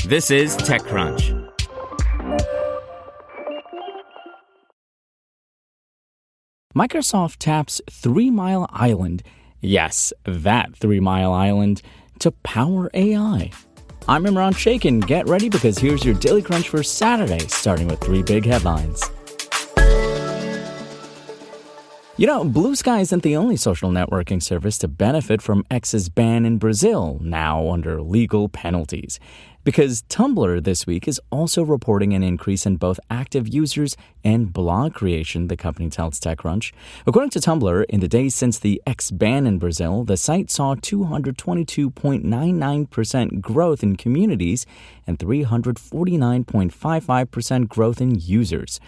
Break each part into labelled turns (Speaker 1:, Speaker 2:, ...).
Speaker 1: This is TechCrunch. Microsoft taps 3 Mile Island, yes, that 3 Mile Island, to power AI. I'm Imran Sheikh, and get ready because here's your Daily Crunch for Saturday, starting with 3 big headlines. Blue Sky isn't the only social networking service to benefit from X's ban in Brazil, now under legal penalties. Because Tumblr this week is also reporting an increase in both active users and blog creation, the company tells TechCrunch. According to Tumblr, in the days since the X ban in Brazil, the site saw 222.99% growth in communities and 349.55% growth in users.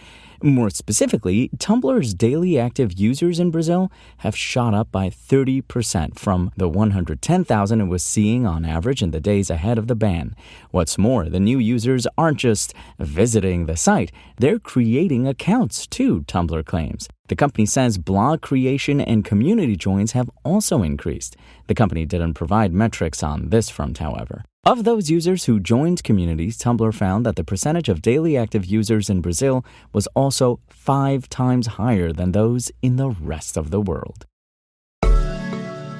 Speaker 1: More specifically, Tumblr's daily active users in Brazil have shot up by 30% from the 110,000 it was seeing on average in the days ahead of the ban. What's more, the new users aren't just visiting the site, they're creating accounts too, Tumblr claims. The company says blog creation and community joins have also increased. The company didn't provide metrics on this front, however. Of those users who joined communities, Tumblr found that the percentage of daily active users in Brazil was also 5 times higher than those in the rest of the world.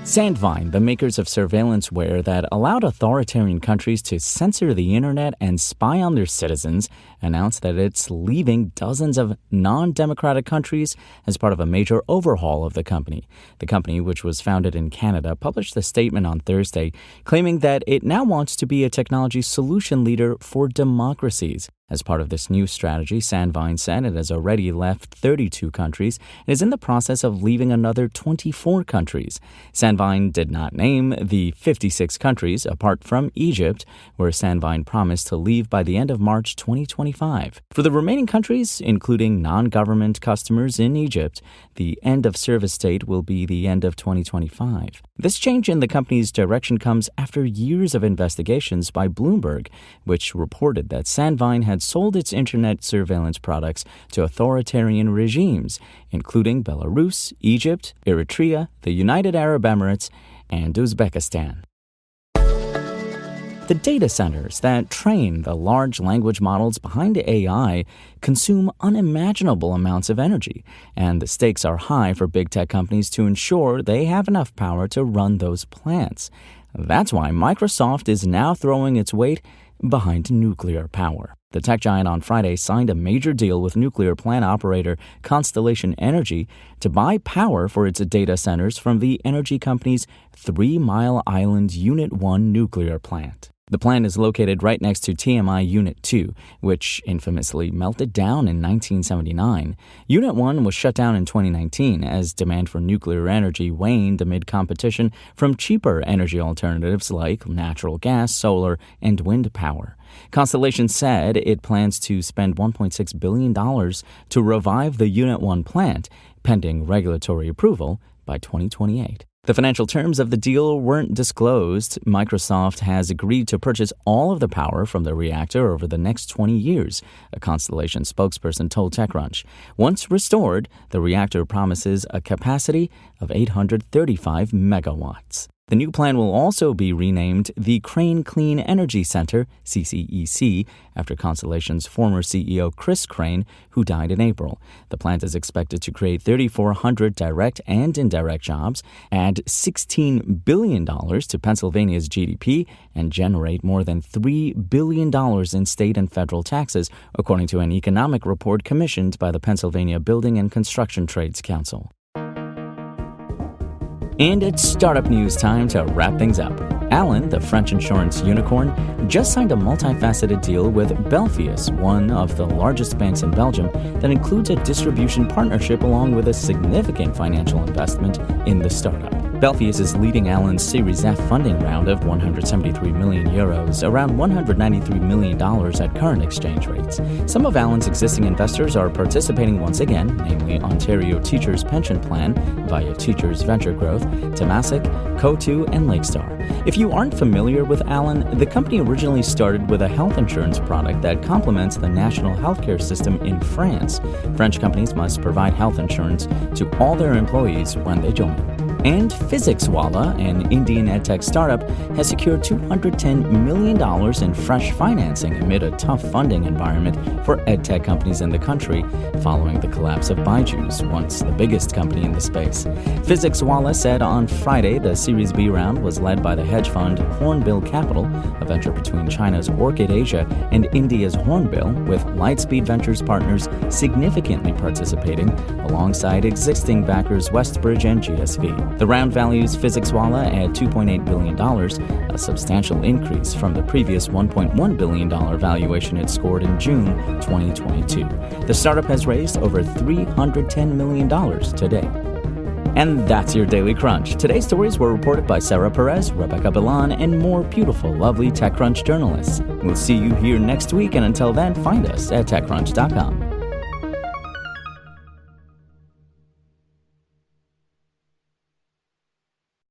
Speaker 1: Sandvine, the makers of surveillanceware that allowed authoritarian countries to censor the internet and spy on their citizens, announced that it's leaving dozens of non-democratic countries as part of a major overhaul of the company. The company, which was founded in Canada, published a statement on Thursday claiming that it now wants to be a technology solution leader for democracies. As part of this new strategy, Sandvine said it has already left 32 countries and is in the process of leaving another 24 countries. Sandvine did not name the 56 countries, apart from Egypt, where Sandvine promised to leave by the end of March 2025. For the remaining countries, including non-government customers in Egypt, the end-of-service date will be the end of 2025. This change in the company's direction comes after years of investigations by Bloomberg, which reported that Sandvine had sold its internet surveillance products to authoritarian regimes, including Belarus, Egypt, Eritrea, the United Arab Emirates, and Uzbekistan. The data centers that train the large language models behind AI consume unimaginable amounts of energy, and the stakes are high for big tech companies to ensure they have enough power to run those plants. That's why Microsoft is now throwing its weight behind nuclear power. The tech giant on Friday signed a major deal with nuclear plant operator Constellation Energy to buy power for its data centers from the energy company's 3 Mile Island Unit 1 nuclear plant. The plant is located right next to TMI Unit 2, which infamously melted down in 1979. Unit 1 was shut down in 2019 as demand for nuclear energy waned amid competition from cheaper energy alternatives like natural gas, solar, and wind power. Constellation said it plans to spend $1.6 billion to revive the Unit 1 plant, pending regulatory approval by 2028. The financial terms of the deal weren't disclosed. Microsoft has agreed to purchase all of the power from the reactor over the next 20 years, a Constellation spokesperson told TechCrunch. Once restored, the reactor promises a capacity of 835 megawatts. The new plan will also be renamed the Crane Clean Energy Center, CCEC, after Constellation's former CEO Chris Crane, who died in April. The plant is expected to create 3,400 direct and indirect jobs, add $16 billion to Pennsylvania's GDP, and generate more than $3 billion in state and federal taxes, according to an economic report commissioned by the Pennsylvania Building and Construction Trades Council. And it's startup news time to wrap things up. Alan, the French insurance unicorn, just signed a multifaceted deal with Belfius, one of the largest banks in Belgium, that includes a distribution partnership along with a significant financial investment in the startup. Belfius is leading Alan's Series F funding round of 173 million euros, around $193 million at current exchange rates. Some of Alan's existing investors are participating once again, namely Ontario Teachers Pension Plan via Teachers Venture Growth, Temasek, Coatue, and Lakestar. If you aren't familiar with Alan, the company originally started with a health insurance product that complements the national healthcare system in France. French companies must provide health insurance to all their employees when they join. And PhysicsWallah, an Indian edtech startup, has secured $210 million in fresh financing amid a tough funding environment for edtech companies in the country following the collapse of Byju's, once the biggest company in the space. PhysicsWallah said on Friday the Series B round was led by the hedge fund Hornbill Capital, a venture between China's Orchid Asia and India's Hornbill, with Lightspeed Ventures partners significantly participating alongside existing backers Westbridge and GSV. The round values PhysicsWallah at $2.8 billion, a substantial increase from the previous $1.1 billion valuation it scored in June 2022. The startup has raised over $310 million to date. And that's your Daily Crunch. Today's stories were reported by Sarah Perez, Rebecca Bilan, and more beautiful, lovely TechCrunch journalists. We'll see you here next week, and until then, find us at TechCrunch.com.